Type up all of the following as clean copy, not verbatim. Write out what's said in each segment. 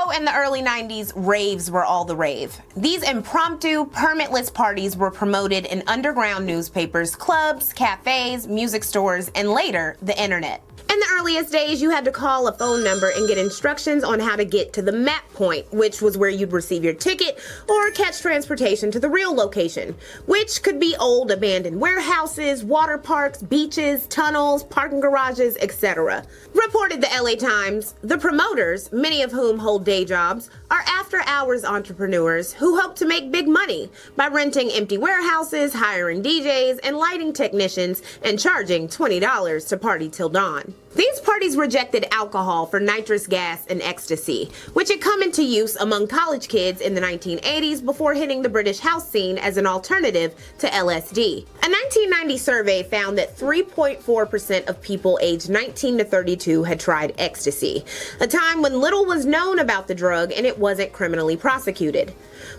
So in the early 90s, raves were all the rave. These impromptu, permitless parties were promoted in underground newspapers, clubs, cafes, music stores, and later, the internet. In the earliest days, you had to call a phone number and get instructions on how to get to the map point, which was where you'd receive your ticket or catch transportation to the real location, which could be old abandoned warehouses, water parks, beaches, tunnels, parking garages, etc. Reported the LA Times, the promoters, many of whom hold day jobs, are after-hours entrepreneurs who hope to make big money by renting empty warehouses, hiring DJs, and lighting technicians, and charging $20 to party till dawn. These parties rejected alcohol for nitrous gas and ecstasy, which had come into use among college kids in the 1980s before hitting the British house scene as an alternative to LSD. A 1990 survey found that 3.4% of people aged 19 to 32 had tried ecstasy, a time when little was known about the drug and it wasn't criminally prosecuted.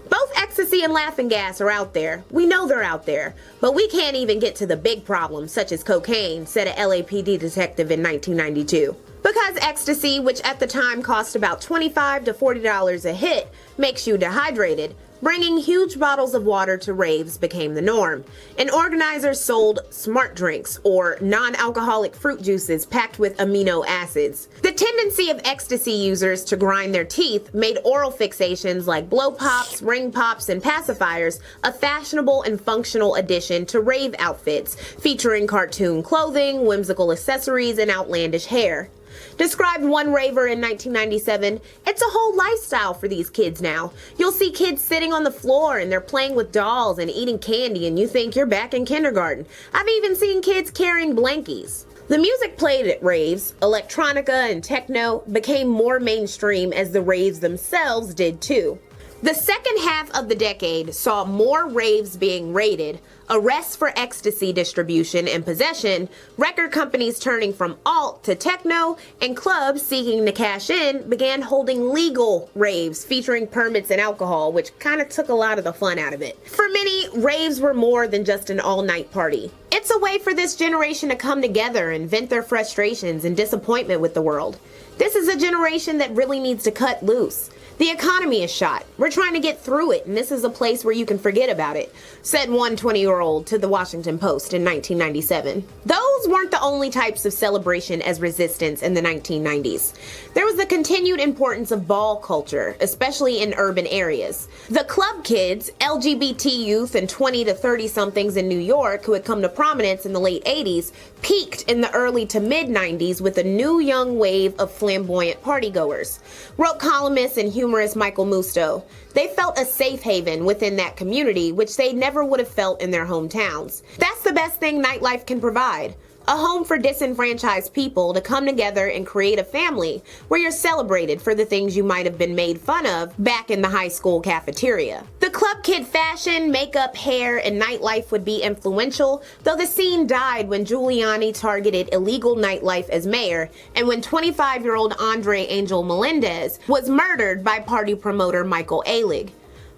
Both ecstasy and laughing gas are out there. We know they're out there, but we can't even get to the big problems such as cocaine, said a LAPD detective in 1992. Because ecstasy, which at the time cost about $25 to $40 a hit, makes you dehydrated, bringing huge bottles of water to raves became the norm, and organizers sold smart drinks, or non-alcoholic fruit juices packed with amino acids. The tendency of ecstasy users to grind their teeth made oral fixations like blow pops, ring pops, and pacifiers a fashionable and functional addition to rave outfits, featuring cartoon clothing, whimsical accessories, and outlandish hair. Described one raver in 1997, it's a whole lifestyle for these kids now. You'll see kids sitting on the floor and they're playing with dolls and eating candy and you think you're back in kindergarten. I've even seen kids carrying blankies. The music played at raves, electronica and techno, became more mainstream as the raves themselves did too. The second half of the decade saw more raves being raided, arrests for ecstasy distribution and possession, record companies turning from alt to techno, and clubs seeking to cash in began holding legal raves featuring permits and alcohol, which kind of took a lot of the fun out of it. For many, raves were more than just an all-night party. It's a way for this generation to come together and vent their frustrations and disappointment with the world. This is a generation that really needs to cut loose. The economy is shot. We're trying to get through it, and this is a place where you can forget about it, said one 20-year-old to the Washington Post in 1997. Those weren't the only types of celebration as resistance in the 1990s. There was the continued importance of ball culture, especially in urban areas. The club kids, LGBT youth, and 20 to 30-somethings in New York who had come to prominence in the late 80s peaked in the early to mid-90s with a new young wave of flamboyant partygoers, wrote columnist and humorist Michael Musto. They felt a safe haven within that community, which they never would have felt in their hometowns. That's the best thing nightlife can provide. A home for disenfranchised people to come together and create a family where you're celebrated for the things you might have been made fun of back in the high school cafeteria. The club kid fashion, makeup, hair, and nightlife would be influential, though the scene died when Giuliani targeted illegal nightlife as mayor and when 25-year-old Angel Melendez was murdered by party promoter Michael Alig.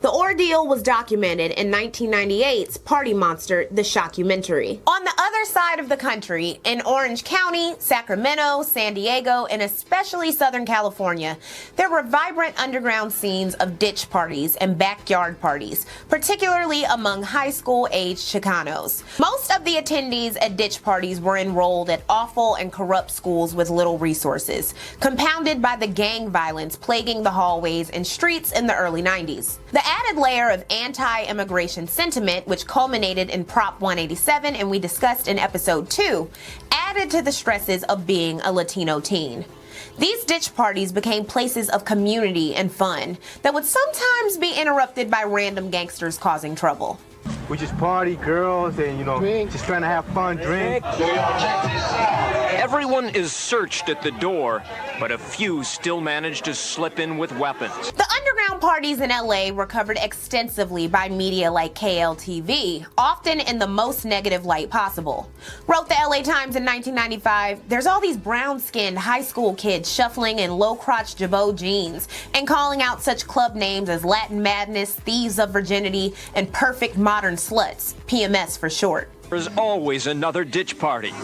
The ordeal was documented in 1998's Party Monster, the shockumentary. On the other side of the country, in Orange County, Sacramento, San Diego, and especially Southern California, there were vibrant underground scenes of ditch parties and backyard parties, particularly among high school-aged Chicanos. Most of the attendees at ditch parties were enrolled at awful and corrupt schools with little resources, compounded by the gang violence plaguing the hallways and streets in the early 90s. The added layer of anti-immigration sentiment, which culminated in Prop 187 and we discussed in episode 2, added to the stresses of being a Latino teen. These ditch parties became places of community and fun that would sometimes be interrupted by random gangsters causing trouble. We just party, girls, and just trying to have fun, drink. Everyone is searched at the door, but a few still manage to slip in with weapons. The underground parties in LA were covered extensively by media like KLTV, often in the most negative light possible. Wrote the LA Times in 1995, there's all these brown-skinned high school kids shuffling in low-crotch Jabot jeans and calling out such club names as Latin Madness, Thieves of Virginity, and Perfect Modern Sluts, PMS for short. There's always another ditch party.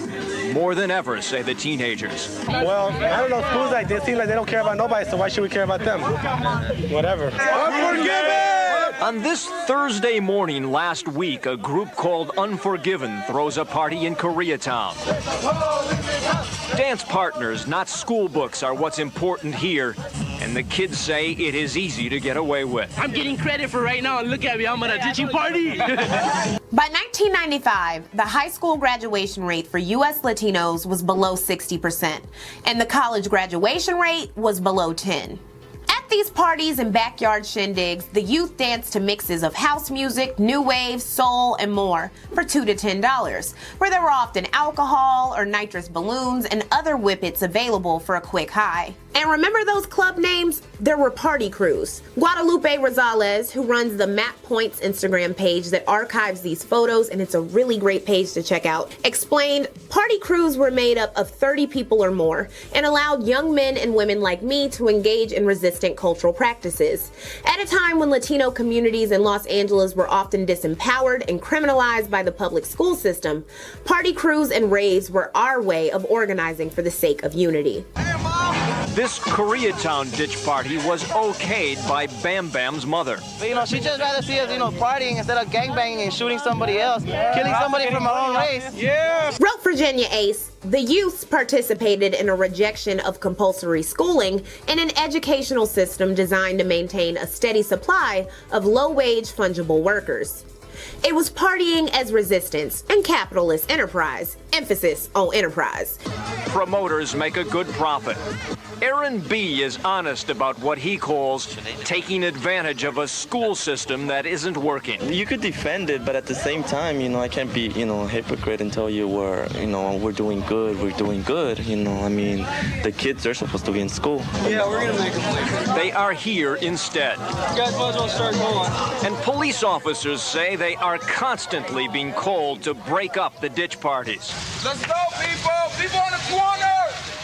More than ever, say the teenagers. Well, I don't know. Schools like this seem like they don't care about nobody, so why should we care about them? Whatever. Unforgiven! On this Thursday morning last week, a group called Unforgiven throws a party in Koreatown. Dance partners, not school books, are what's important here, and the kids say it is easy to get away with. I'm getting credit for right now. Look at me, I'm at a ditching party. By 1995, the high school graduation rate for U.S. Latinos was below 60%, and the college graduation rate was below 10%. At these parties and backyard shindigs, the youth danced to mixes of house music, new wave, soul, and more for $2 to $10, where there were often alcohol or nitrous balloons and other whippets available for a quick high. And remember those club names? There were party crews. Guadalupe Rosales, who runs the Map Points Instagram page that archives these photos, and it's a really great page to check out, explained party crews were made up of 30 people or more and allowed young men and women like me to engage in resistant cultural practices. At a time when Latino communities in Los Angeles were often disempowered and criminalized by the public school system, party crews and raves were our way of organizing for the sake of unity. This Koreatown ditch party was okayed by Bam Bam's mother. But, she'd just rather see us, partying instead of gangbanging and shooting somebody else, killing somebody from our own race. Yeah. Wrote Virginia Ace, the youths participated in a rejection of compulsory schooling in an educational system designed to maintain a steady supply of low-wage fungible workers. It was partying as resistance and capitalist enterprise, emphasis on enterprise. Promoters make a good profit. Aaron B. is honest about what he calls taking advantage of a school system that isn't working. You could defend it, but at the same time, I can't be, a hypocrite and tell you we're doing good, the kids are supposed to be in school. Yeah, we're gonna make them. They are here instead. You guys might as well start going. And police officers say they are constantly being called to break up the ditch parties. Let's go, people! People on the corner!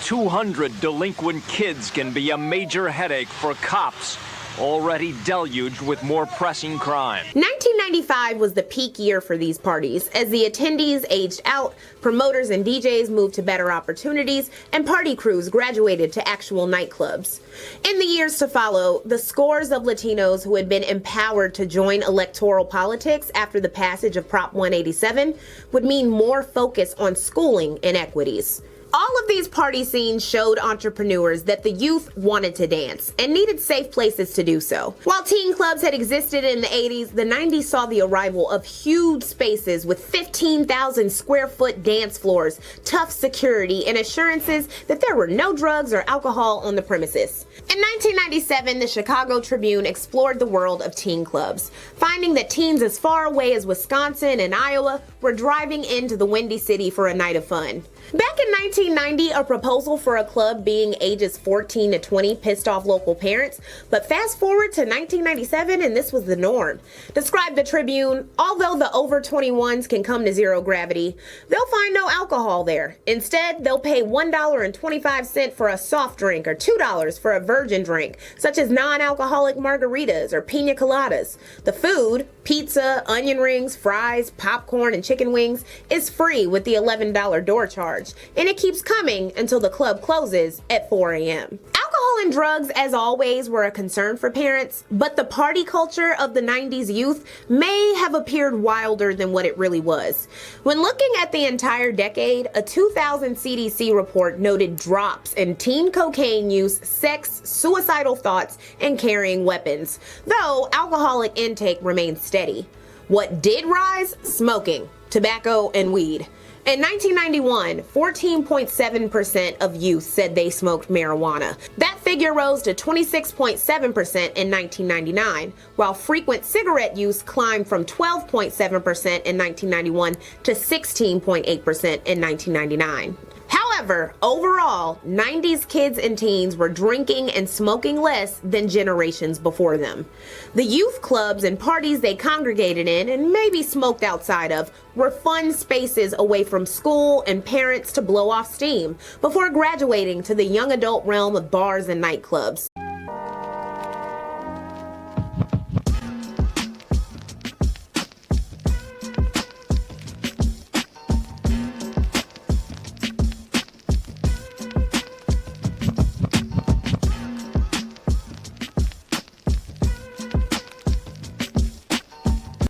200 delinquent kids can be a major headache for cops, already deluged with more pressing crime. 1995 was the peak year for these parties. As the attendees aged out, promoters and DJs moved to better opportunities, and party crews graduated to actual nightclubs. In the years to follow, the scores of Latinos who had been empowered to join electoral politics after the passage of Prop 187 would mean more focus on schooling inequities. All of these party scenes showed entrepreneurs that the youth wanted to dance and needed safe places to do so. While teen clubs had existed in the 80s, the 90s saw the arrival of huge spaces with 15,000 square foot dance floors, tough security, and assurances that there were no drugs or alcohol on the premises. In 1997, the Chicago Tribune explored the world of teen clubs, finding that teens as far away as Wisconsin and Iowa were driving into the Windy City for a night of fun. Back in 1990, a proposal for a club being ages 14 to 20 pissed off local parents, but fast forward to 1997 and this was the norm. Described the Tribune, although the over 21s can come to zero gravity, they'll find no alcohol there. Instead, they'll pay $1.25 for a soft drink or $2 for a virgin drink, such as non-alcoholic margaritas or pina coladas. The food, pizza, onion rings, fries, popcorn, and chicken wings, is free with the $11 door charge, and it keeps coming until the club closes at 4 a.m. Alcohol and drugs, as always, were a concern for parents, but the party culture of the 90s youth may have appeared wilder than what it really was. When looking at the entire decade, a 2000 CDC report noted drops in teen cocaine use, sex, suicidal thoughts, and carrying weapons, though alcoholic intake remained steady. What did rise? Smoking, tobacco, and weed. In 1991, 14.7% of youth said they smoked marijuana. That figure rose to 26.7% in 1999, while frequent cigarette use climbed from 12.7% in 1991 to 16.8% in 1999. However, overall, 90s kids and teens were drinking and smoking less than generations before them. The youth clubs and parties they congregated in and maybe smoked outside of were fun spaces away from school and parents to blow off steam before graduating to the young adult realm of bars and nightclubs.